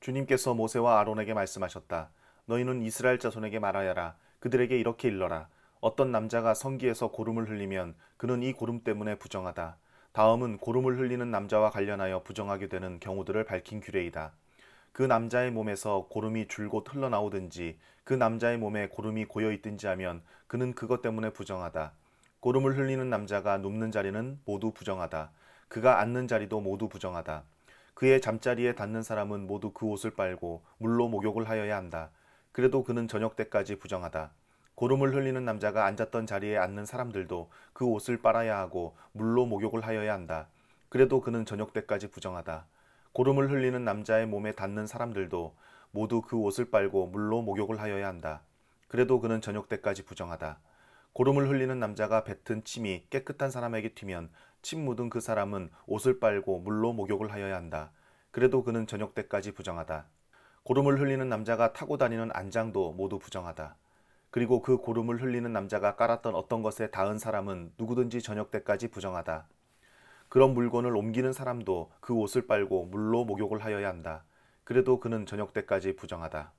주님께서 모세와 아론에게 말씀하셨다. 너희는 이스라엘 자손에게 말하여라. 그들에게 이렇게 일러라. 어떤 남자가 성기에서 고름을 흘리면 그는 이 고름 때문에 부정하다. 다음은 고름을 흘리는 남자와 관련하여 부정하게 되는 경우들을 밝힌 규례이다. 그 남자의 몸에서 고름이 줄곧 흘러나오든지 그 남자의 몸에 고름이 고여있든지 하면 그는 그것 때문에 부정하다. 고름을 흘리는 남자가 눕는 자리는 모두 부정하다. 그가 앉는 자리도 모두 부정하다. 그의 잠자리에 닿는 사람은 모두 그 옷을 빨고 물로 목욕을 하여야 한다. 그래도 그는 저녁 때까지 부정하다. 고름을 흘리는 남자가 앉았던 자리에 앉는 사람들도 그 옷을 빨아야 하고 물로 목욕을 하여야 한다. 그래도 그는 저녁 때까지 부정하다. 고름을 흘리는 남자의 몸에 닿는 사람들도 모두 그 옷을 빨고 물로 목욕을 하여야 한다. 그래도 그는 저녁 때까지 부정하다. 고름을 흘리는 남자가 뱉은 침이 깨끗한 사람에게 튀면 침 묻은 그 사람은 옷을 빨고 물로 목욕을 하여야 한다. 그래도 그는 저녁 때까지 부정하다. 고름을 흘리는 남자가 타고 다니는 안장도 모두 부정하다. 그리고 그 고름을 흘리는 남자가 깔았던 어떤 것에 닿은 사람은 누구든지 저녁 때까지 부정하다. 그런 물건을 옮기는 사람도 그 옷을 빨고 물로 목욕을 하여야 한다. 그래도 그는 저녁 때까지 부정하다.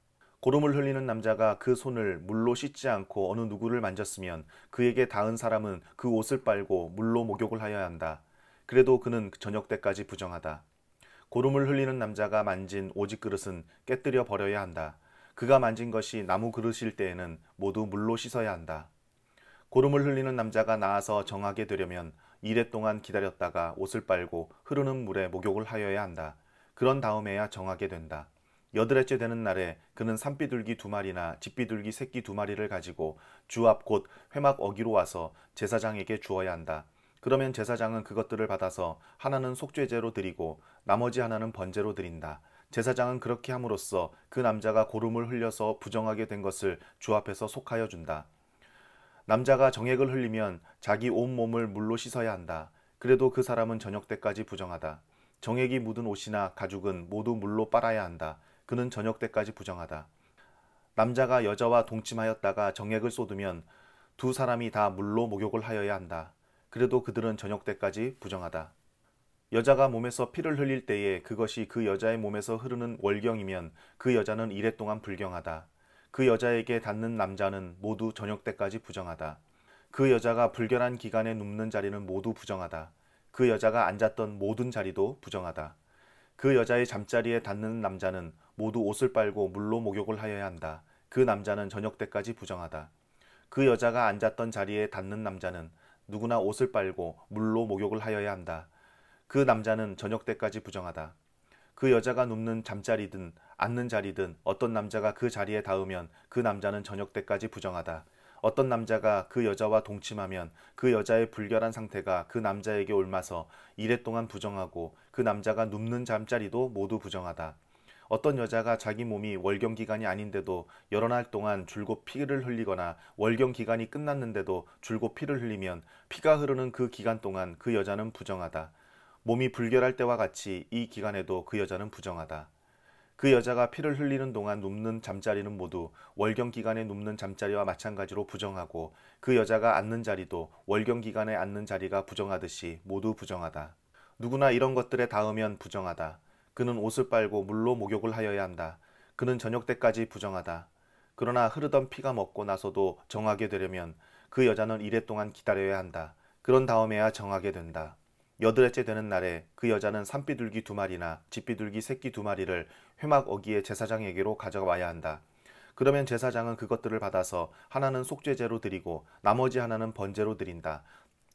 고름을 흘리는 남자가 그 손을 물로 씻지 않고 어느 누구를 만졌으면 그에게 닿은 사람은 그 옷을 빨고 물로 목욕을 하여야 한다. 그래도 그는 저녁 때까지 부정하다. 고름을 흘리는 남자가 만진 오직 그릇은 깨뜨려 버려야 한다. 그가 만진 것이 나무 그릇일 때에는 모두 물로 씻어야 한다. 고름을 흘리는 남자가 나아서 정하게 되려면 이래 동안 기다렸다가 옷을 빨고 흐르는 물에 목욕을 하여야 한다. 그런 다음에야 정하게 된다. 여드레째 되는 날에 그는 산비둘기 2마리나 집비둘기 새끼 2마리를 가지고 주 앞 곧 회막 어기로 와서 제사장에게 주어야 한다. 그러면 제사장은 그것들을 받아서 하나는 속죄제로 드리고 나머지 하나는 번제로 드린다. 제사장은 그렇게 함으로써 그 남자가 고름을 흘려서 부정하게 된 것을 주 앞에서 속하여 준다. 남자가 정액을 흘리면 자기 온몸을 물로 씻어야 한다. 그래도 그 사람은 저녁 때까지 부정하다. 정액이 묻은 옷이나 가죽은 모두 물로 빨아야 한다. 그는 저녁 때까지 부정하다. 남자가 여자와 동침하였다가 정액을 쏟으면 두 사람이 다 물로 목욕을 하여야 한다. 그래도 그들은 저녁 때까지 부정하다. 여자가 몸에서 피를 흘릴 때에 그것이 그 여자의 몸에서 흐르는 월경이면 그 여자는 이래 동안 불경하다. 그 여자에게 닿는 남자는 모두 저녁 때까지 부정하다. 그 여자가 불결한 기간에 눕는 자리는 모두 부정하다. 그 여자가 앉았던 모든 자리도 부정하다. 그 여자의 잠자리에 닿는 남자는 모두 옷을 빨고 물로 목욕을 하여야 한다. 그 남자는 저녁 때까지 부정하다. 그 여자가 앉았던 자리에 닿는 남자는 누구나 옷을 빨고 물로 목욕을 하여야 한다. 그 남자는 저녁 때까지 부정하다. 그 여자가 눕는 잠자리든 앉는 자리든 어떤 남자가 그 자리에 닿으면 그 남자는 저녁 때까지 부정하다. 어떤 남자가 그 여자와 동침하면 그 여자의 불결한 상태가 그 남자에게 옮아서 이래 동안 부정하고 그 남자가 눕는 잠자리도 모두 부정하다. 어떤 여자가 자기 몸이 월경 기간이 아닌데도 여러 날 동안 줄곧 피를 흘리거나 월경 기간이 끝났는데도 줄곧 피를 흘리면 피가 흐르는 그 기간 동안 그 여자는 부정하다. 몸이 불결할 때와 같이 이 기간에도 그 여자는 부정하다. 그 여자가 피를 흘리는 동안 눕는 잠자리는 모두 월경 기간에 눕는 잠자리와 마찬가지로 부정하고 그 여자가 앉는 자리도 월경 기간에 앉는 자리가 부정하듯이 모두 부정하다. 누구나 이런 것들에 닿으면 부정하다. 그는 옷을 빨고 물로 목욕을 하여야 한다. 그는 저녁 때까지 부정하다. 그러나 흐르던 피가 먹고 나서도 정하게 되려면 그 여자는 이래 동안 기다려야 한다. 그런 다음에야 정하게 된다. 여드레째 되는 날에 그 여자는 산비둘기 2마리나 집비둘기 새끼 2마리를 회막 어기의 제사장에게로 가져와야 한다. 그러면 제사장은 그것들을 받아서 하나는 속죄제로 드리고 나머지 하나는 번제로 드린다.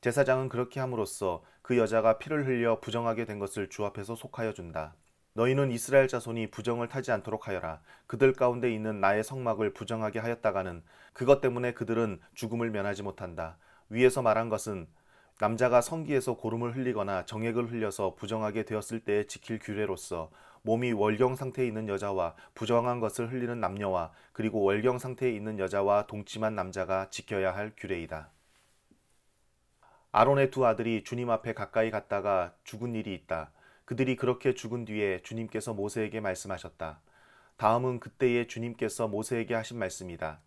제사장은 그렇게 함으로써 그 여자가 피를 흘려 부정하게 된 것을 주 앞에서 속하여 준다. 너희는 이스라엘 자손이 부정을 타지 않도록 하여라. 그들 가운데 있는 나의 성막을 부정하게 하였다가는 그것 때문에 그들은 죽음을 면하지 못한다. 위에서 말한 것은 남자가 성기에서 고름을 흘리거나 정액을 흘려서 부정하게 되었을 때에 지킬 규례로서 몸이 월경 상태에 있는 여자와 부정한 것을 흘리는 남녀와 그리고 월경 상태에 있는 여자와 동침한 남자가 지켜야 할 규례이다. 아론의 2아들이 주님 앞에 가까이 갔다가 죽은 일이 있다. 그들이 그렇게 죽은 뒤에 주님께서 모세에게 말씀하셨다. 다음은 그때에 주님께서 모세에게 하신 말씀이다.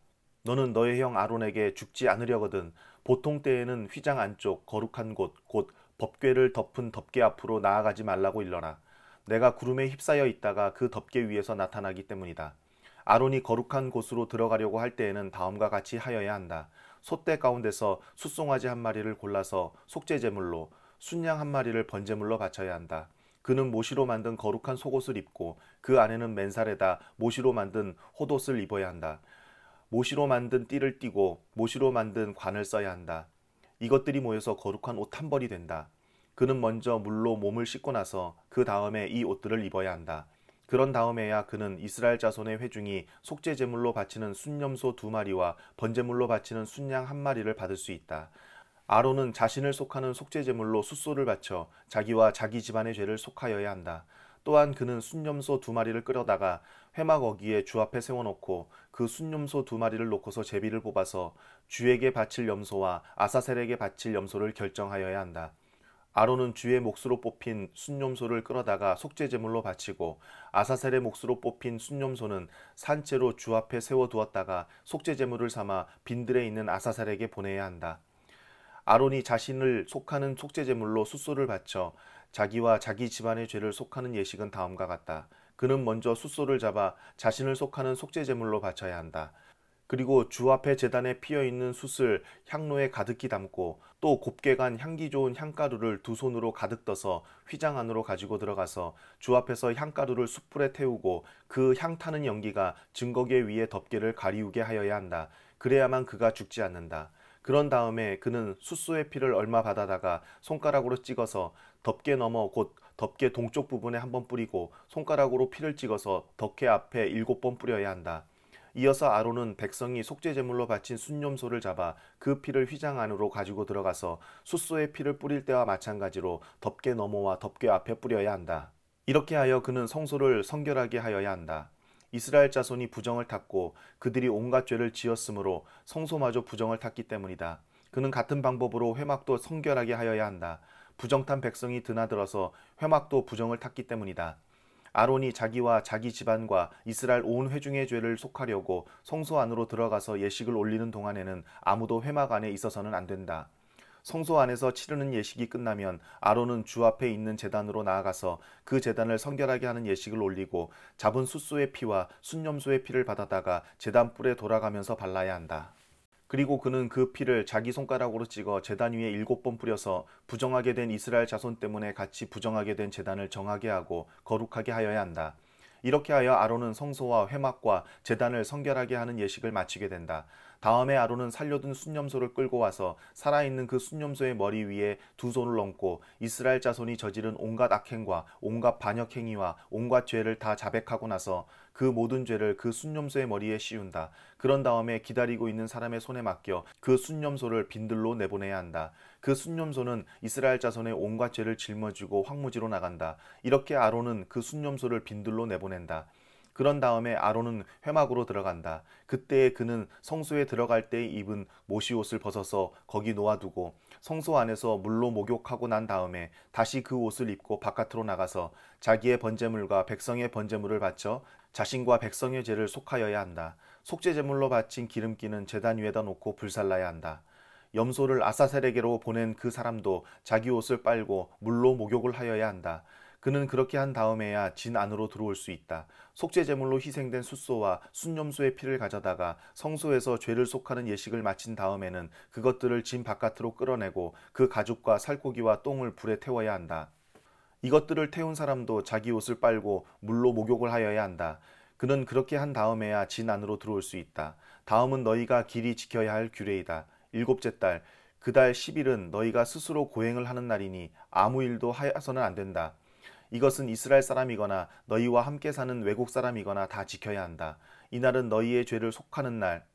너는 너의 형 아론에게 죽지 않으려거든 보통 때에는 휘장 안쪽 거룩한 곳 곧 법궤를 덮은 덮개 앞으로 나아가지 말라고 일러라. 내가 구름에 휩싸여 있다가 그 덮개 위에서 나타나기 때문이다. 아론이 거룩한 곳으로 들어가려고 할 때에는 다음과 같이 하여야 한다. 솥대 가운데서 숫송아지 한 마리를 골라서 속죄제물로, 순양 한 마리를 번제물로 바쳐야 한다. 그는 모시로 만든 거룩한 속옷을 입고 그 안에는 맨살에다 모시로 만든 홑옷을 입어야 한다. 모시로 만든 띠를 띠고 모시로 만든 관을 써야 한다. 이것들이 모여서 거룩한 옷 한 벌이 된다. 그는 먼저 물로 몸을 씻고 나서 그 다음에 이 옷들을 입어야 한다. 그런 다음에야 그는 이스라엘 자손의 회중이 속죄제물로 바치는 순염소 2마리와 번제물로 바치는 순양 1마리를 받을 수 있다. 아론은 자신을 속하는 속죄제물로 숫소를 바쳐 자기와 자기 집안의 죄를 속하여야 한다. 또한 그는 순염소 2마리를 끌어다가 회막 어귀에 주 앞에 세워놓고 그 순염소 2마리를 놓고서 제비를 뽑아서 주에게 바칠 염소와 아사셀에게 바칠 염소를 결정하여야 한다. 아론은 주의 몫으로 뽑힌 순염소를 끌어다가 속죄제물로 바치고 아사셀의 몫으로 뽑힌 순염소는 산채로 주 앞에 세워두었다가 속죄제물을 삼아 빈들에 있는 아사셀에게 보내야 한다. 아론이 자신을 속하는 속죄제물로 숫소를 바쳐 자기와 자기 집안의 죄를 속하는 예식은 다음과 같다. 그는 먼저 숫소를 잡아 자신을 속하는 속죄제물로 바쳐야 한다. 그리고 주 앞에 제단에 피어있는 숯을 향로에 가득히 담고 또 곱게 간 향기 좋은 향가루를 2손으로 가득 떠서 휘장 안으로 가지고 들어가서 주 앞에서 향가루를 숯불에 태우고 그 향 타는 연기가 증거계 위에 덮개를 가리우게 하여야 한다. 그래야만 그가 죽지 않는다. 그런 다음에 그는 숫소의 피를 얼마 받아다가 손가락으로 찍어서 덮개 너머 곧 덮개 동쪽 부분에 1번 뿌리고 손가락으로 피를 찍어서 덮개 앞에 7번 뿌려야 한다. 이어서 아론은 백성이 속죄제물로 바친 순염소를 잡아 그 피를 휘장 안으로 가지고 들어가서 숫소의 피를 뿌릴 때와 마찬가지로 덮개 너머와 덮개 앞에 뿌려야 한다. 이렇게 하여 그는 성소를 성결하게 하여야 한다. 이스라엘 자손이 부정을 탔고 그들이 온갖 죄를 지었으므로 성소마저 부정을 탔기 때문이다. 그는 같은 방법으로 회막도 성결하게 하여야 한다. 부정탄 백성이 드나들어서 회막도 부정을 탔기 때문이다. 아론이 자기와 자기 집안과 이스라엘 온 회중의 죄를 속하려고 성소 안으로 들어가서 예식을 올리는 동안에는 아무도 회막 안에 있어서는 안 된다. 성소 안에서 치르는 예식이 끝나면 아론은 주 앞에 있는 제단으로 나아가서 그 제단을 성결하게 하는 예식을 올리고 잡은 숫소의 피와 순염소의 피를 받아다가 제단 뿔에 돌아가면서 발라야 한다. 그리고 그는 그 피를 자기 손가락으로 찍어 제단 위에 7번 뿌려서 부정하게 된 이스라엘 자손 때문에 같이 부정하게 된 제단을 정하게 하고 거룩하게 하여야 한다. 이렇게 하여 아론은 성소와 회막과 제단을 성결하게 하는 예식을 마치게 된다. 다음에 아론은 살려둔 순염소를 끌고 와서 살아있는 그 순염소의 머리 위에 2손을 얹고 이스라엘 자손이 저지른 온갖 악행과 온갖 반역행위와 온갖 죄를 다 자백하고 나서 그 모든 죄를 그 순염소의 머리에 씌운다. 그런 다음에 기다리고 있는 사람의 손에 맡겨 그 순염소를 빈들로 내보내야 한다. 그 순염소는 이스라엘 자손의 온갖 죄를 짊어지고 황무지로 나간다. 이렇게 아론은 그 순염소를 빈들로 내보낸다. 그런 다음에 아론은 회막으로 들어간다. 그때에 그는 성소에 들어갈 때 입은 모시옷을 벗어서 거기 놓아두고 성소 안에서 물로 목욕하고 난 다음에 다시 그 옷을 입고 바깥으로 나가서 자기의 번제물과 백성의 번제물을 바쳐 자신과 백성의 죄를 속하여야 한다. 속죄제물로 바친 기름기는 제단 위에다 놓고 불살라야 한다. 염소를 아사셀에게로 보낸 그 사람도 자기 옷을 빨고 물로 목욕을 하여야 한다. 그는 그렇게 한 다음에야 진 안으로 들어올 수 있다. 속죄제물로 희생된 숫소와 순염소의 피를 가져다가 성소에서 죄를 속하는 예식을 마친 다음에는 그것들을 진 바깥으로 끌어내고 그 가죽과 살코기와 똥을 불에 태워야 한다. 이것들을 태운 사람도 자기 옷을 빨고 물로 목욕을 하여야 한다. 그는 그렇게 한 다음에야 진 안으로 들어올 수 있다. 다음은 너희가 길이 지켜야 할 규례이다. 7째 달, 그 달 10일은 너희가 스스로 고행을 하는 날이니 아무 일도 하여서는 안 된다. 이것은 이스라엘 사람이거나 너희와 함께 사는 외국 사람이거나 다 지켜야 한다. 이날은 너희의 죄를 속하는 날,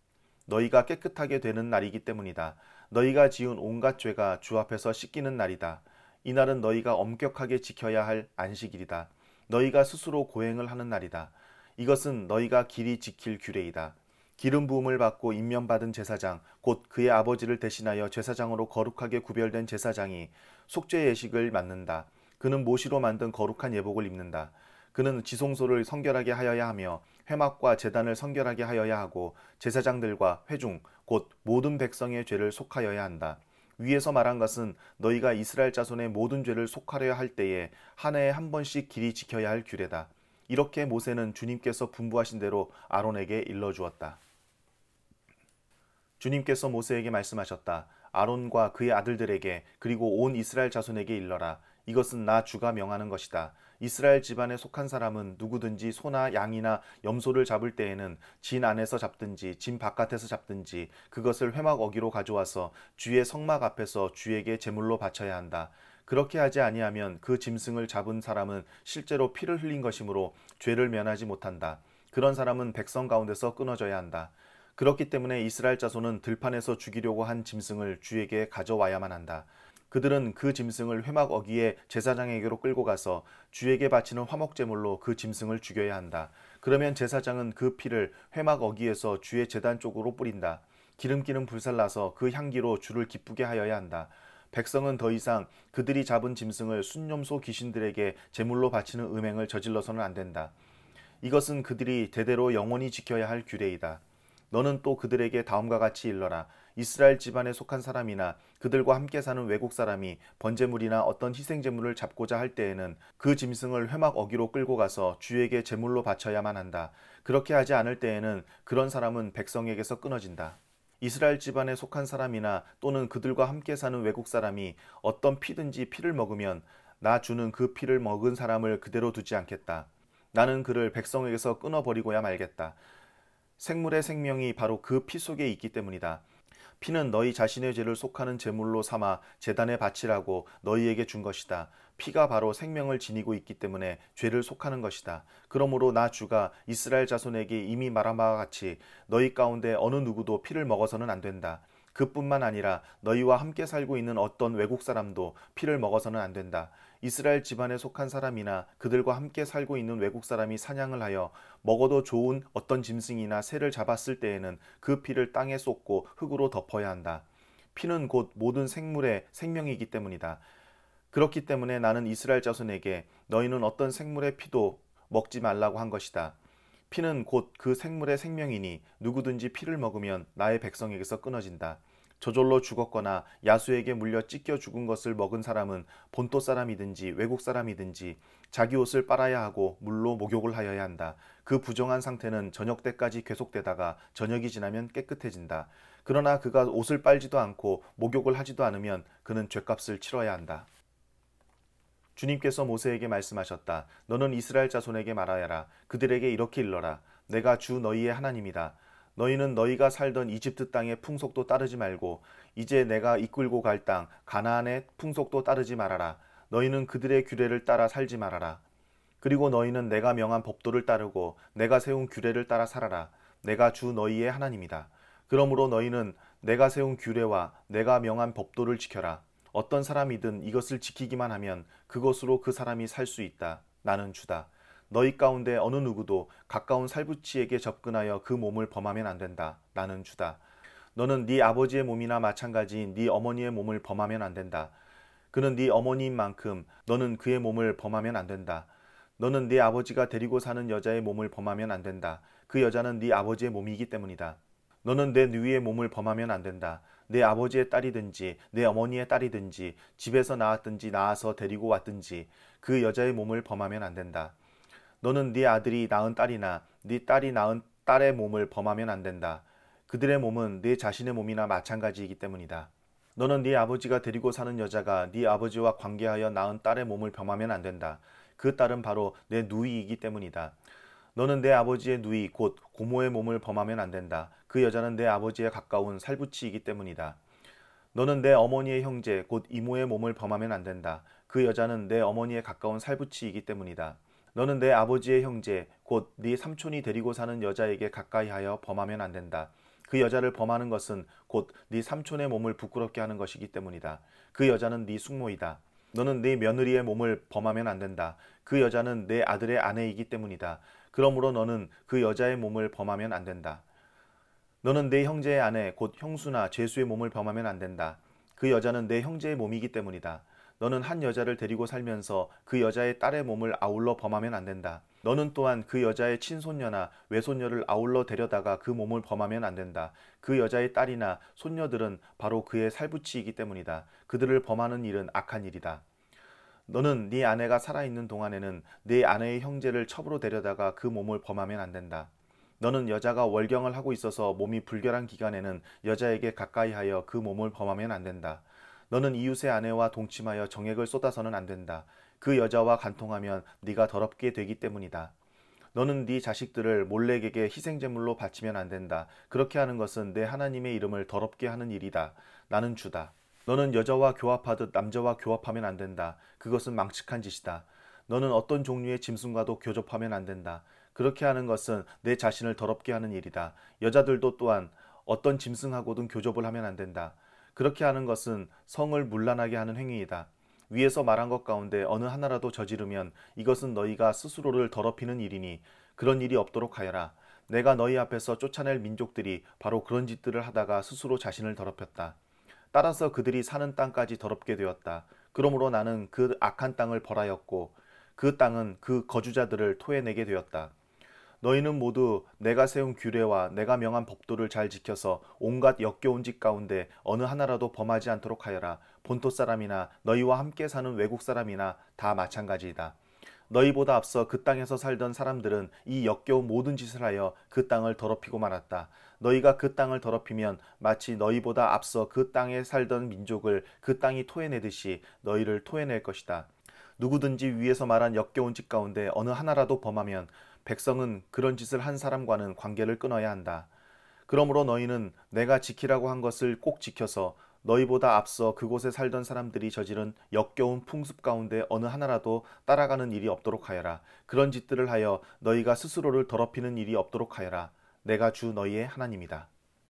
너희가 깨끗하게 되는 날이기 때문이다. 너희가 지은 온갖 죄가 주 앞에서 씻기는 날이다. 이날은 너희가 엄격하게 지켜야 할 안식일이다. 너희가 스스로 고행을 하는 날이다. 이것은 너희가 길이 지킬 규례이다. 기름 부음을 받고 임명받은 제사장, 곧 그의 아버지를 대신하여 제사장으로 거룩하게 구별된 제사장이 속죄 예식을 맡는다. 그는 모시로 만든 거룩한 예복을 입는다. 그는 지성소를 성결하게 하여야 하며 회막과 제단을 성결하게 하여야 하고 제사장들과 회중 곧 모든 백성의 죄를 속하여야 한다. 위에서 말한 것은 너희가 이스라엘 자손의 모든 죄를 속하려 할 때에 한 해에 한 번씩 길이 지켜야 할 규례다. 이렇게 모세는 주님께서 분부하신 대로 아론에게 일러주었다. 주님께서 모세에게 말씀하셨다. 아론과 그의 아들들에게 그리고 온 이스라엘 자손에게 일러라. 이것은 나 주가 명하는 것이다. 이스라엘 집안에 속한 사람은 누구든지 소나 양이나 염소를 잡을 때에는 진 안에서 잡든지 진 바깥에서 잡든지 그것을 회막 어기로 가져와서 주의 성막 앞에서 주에게 제물로 바쳐야 한다. 그렇게 하지 아니하면 그 짐승을 잡은 사람은 실제로 피를 흘린 것이므로 죄를 면하지 못한다. 그런 사람은 백성 가운데서 끊어져야 한다. 그렇기 때문에 이스라엘 자손은 들판에서 죽이려고 한 짐승을 주에게 가져와야만 한다. 그들은 그 짐승을 회막 어기에 제사장에게로 끌고 가서 주에게 바치는 화목제물로 그 짐승을 죽여야 한다. 그러면 제사장은 그 피를 회막 어기에서 주의 제단 쪽으로 뿌린다. 기름기는 불살라서 그 향기로 주를 기쁘게 하여야 한다. 백성은 더 이상 그들이 잡은 짐승을 순념소 귀신들에게 제물로 바치는 음행을 저질러서는 안 된다. 이것은 그들이 대대로 영원히 지켜야 할 규례이다. 너는 또 그들에게 다음과 같이 일러라. 이스라엘 집안에 속한 사람이나 그들과 함께 사는 외국 사람이 번제물이나 어떤 희생제물을 잡고자 할 때에는 그 짐승을 회막 어기로 끌고 가서 주에게 제물로 바쳐야만 한다. 그렇게 하지 않을 때에는 그런 사람은 백성에게서 끊어진다. 이스라엘 집안에 속한 사람이나 또는 그들과 함께 사는 외국 사람이 어떤 피든지 피를 먹으면 나 주는 그 피를 먹은 사람을 그대로 두지 않겠다. 나는 그를 백성에게서 끊어버리고야 말겠다. 생물의 생명이 바로 그 피 속에 있기 때문이다. 피는 너희 자신의 죄를 속하는 제물로 삼아 제단에 바치라고 너희에게 준 것이다. 피가 바로 생명을 지니고 있기 때문에 죄를 속하는 것이다. 그러므로 나 주가 이스라엘 자손에게 이미 말한 바와 같이 너희 가운데 어느 누구도 피를 먹어서는 안 된다. 그뿐만 아니라 너희와 함께 살고 있는 어떤 외국 사람도 피를 먹어서는 안 된다. 이스라엘 집안에 속한 사람이나 그들과 함께 살고 있는 외국 사람이 사냥을 하여 먹어도 좋은 어떤 짐승이나 새를 잡았을 때에는 그 피를 땅에 쏟고 흙으로 덮어야 한다. 피는 곧 모든 생물의 생명이기 때문이다. 그렇기 때문에 나는 이스라엘 자손에게 너희는 어떤 생물의 피도 먹지 말라고 한 것이다. 피는 곧 그 생물의 생명이니 누구든지 피를 먹으면 나의 백성에게서 끊어진다. 저절로 죽었거나 야수에게 물려 찢겨 죽은 것을 먹은 사람은 본토 사람이든지 외국 사람이든지 자기 옷을 빨아야 하고 물로 목욕을 하여야 한다. 그 부정한 상태는 저녁 때까지 계속되다가 저녁이 지나면 깨끗해진다. 그러나 그가 옷을 빨지도 않고 목욕을 하지도 않으면 그는 죗값을 치러야 한다. 주님께서 모세에게 말씀하셨다. 너는 이스라엘 자손에게 말하여라. 그들에게 이렇게 일러라. 내가 주 너희의 하나님이다. 너희는 너희가 살던 이집트 땅의 풍속도 따르지 말고 이제 내가 이끌고 갈 땅 가나안의 풍속도 따르지 말아라. 너희는 그들의 규례를 따라 살지 말아라. 그리고 너희는 내가 명한 법도를 따르고 내가 세운 규례를 따라 살아라. 내가 주 너희의 하나님이다. 그러므로 너희는 내가 세운 규례와 내가 명한 법도를 지켜라. 어떤 사람이든 이것을 지키기만 하면 그것으로 그 사람이 살 수 있다. 나는 주다. 너희 가운데 어느 누구도 가까운 살부치에게 접근하여 그 몸을 범하면 안 된다. 나는 주다. 너는 네 아버지의 몸이나 마찬가지인 네 어머니의 몸을 범하면 안 된다. 그는 네 어머니인 만큼 너는 그의 몸을 범하면 안 된다. 너는 네 아버지가 데리고 사는 여자의 몸을 범하면 안 된다. 그 여자는 네 아버지의 몸이기 때문이다. 너는 내 누이의 몸을 범하면 안 된다. 내 아버지의 딸이든지 내 어머니의 딸이든지 집에서 낳았든지 낳아서 데리고 왔든지 그 여자의 몸을 범하면 안 된다. 너는 네 아들이 낳은 딸이나 네 딸이 낳은 딸의 몸을 범하면 안 된다. 그들의 몸은 네 자신의 몸이나 마찬가지이기 때문이다. 너는 네 아버지가 데리고 사는 여자가 네 아버지와 관계하여 낳은 딸의 몸을 범하면 안 된다. 그 딸은 바로 내 누이이기 때문이다. 너는 내 아버지의 누이 곧 고모의 몸을 범하면 안 된다. 그 여자는 내 아버지에 가까운 살부치이기 때문이다. 너는 내 어머니의 형제 곧 이모의 몸을 범하면 안 된다. 그 여자는 내 어머니에 가까운 살부치이기 때문이다. 너는 내 아버지의 형제 곧 네 삼촌이 데리고 사는 여자에게 가까이하여 범하면 안 된다. 그 여자를 범하는 것은 곧 네 삼촌의 몸을 부끄럽게 하는 것이기 때문이다. 그 여자는 네 숙모이다. 너는 네 며느리의 몸을 범하면 안 된다. 그 여자는 내 아들의 아내이기 때문이다. 그러므로 너는 그 여자의 몸을 범하면 안 된다. 너는 내 형제의 아내 곧 형수나 제수의 몸을 범하면 안 된다. 그 여자는 내 형제의 몸이기 때문이다. 너는 한 여자를 데리고 살면서 그 여자의 딸의 몸을 아울러 범하면 안 된다. 너는 또한 그 여자의 친손녀나 외손녀를 아울러 데려다가 그 몸을 범하면 안 된다. 그 여자의 딸이나 손녀들은 바로 그의 살부치이기 때문이다. 그들을 범하는 일은 악한 일이다. 너는 네 아내가 살아있는 동안에는 네 아내의 형제를 첩으로 데려다가 그 몸을 범하면 안 된다. 너는 여자가 월경을 하고 있어서 몸이 불결한 기간에는 여자에게 가까이 하여 그 몸을 범하면 안 된다. 너는 이웃의 아내와 동침하여 정액을 쏟아서는 안 된다. 그 여자와 간통하면 네가 더럽게 되기 때문이다. 너는 네 자식들을 몰렉에게 희생제물로 바치면 안 된다. 그렇게 하는 것은 내 하나님의 이름을 더럽게 하는 일이다. 나는 주다. 너는 여자와 교합하듯 남자와 교합하면 안 된다. 그것은 망측한 짓이다. 너는 어떤 종류의 짐승과도 교접하면 안 된다. 그렇게 하는 것은 내 자신을 더럽게 하는 일이다. 여자들도 또한 어떤 짐승하고든 교접을 하면 안 된다. 그렇게 하는 것은 성을 문란하게 하는 행위이다. 위에서 말한 것 가운데 어느 하나라도 저지르면 이것은 너희가 스스로를 더럽히는 일이니 그런 일이 없도록 하여라. 내가 너희 앞에서 쫓아낼 민족들이 바로 그런 짓들을 하다가 스스로 자신을 더럽혔다. 따라서 그들이 사는 땅까지 더럽게 되었다. 그러므로 나는 그 악한 땅을 벌하였고 그 땅은 그 거주자들을 토해내게 되었다. 너희는 모두 내가 세운 규례와 내가 명한 법도를 잘 지켜서 온갖 역겨운 짓 가운데 어느 하나라도 범하지 않도록 하여라. 본토 사람이나 너희와 함께 사는 외국 사람이나 다 마찬가지이다. 너희보다 앞서 그 땅에서 살던 사람들은 이 역겨운 모든 짓을 하여 그 땅을 더럽히고 말았다. 너희가 그 땅을 더럽히면 마치 너희보다 앞서 그 땅에 살던 민족을 그 땅이 토해내듯이 너희를 토해낼 것이다. 누구든지 위에서 말한 역겨운 짓 가운데 어느 하나라도 범하면 백성은 그런 짓을 한 사람과는 관계를 끊어야 한다. 그러므로 너희는 내가 지키라고 한 것을 꼭 지켜서 너희보다 앞서 그곳에 살던 사람들이 저지른 역겨운 풍습 가운데 어느 하나라도 따라가는 일이 없도록 하여라. 그런 짓들을 하여 너희가 스스로를 더럽히는 일이 없도록 하여라. 내가 주 너희의 하나님이다.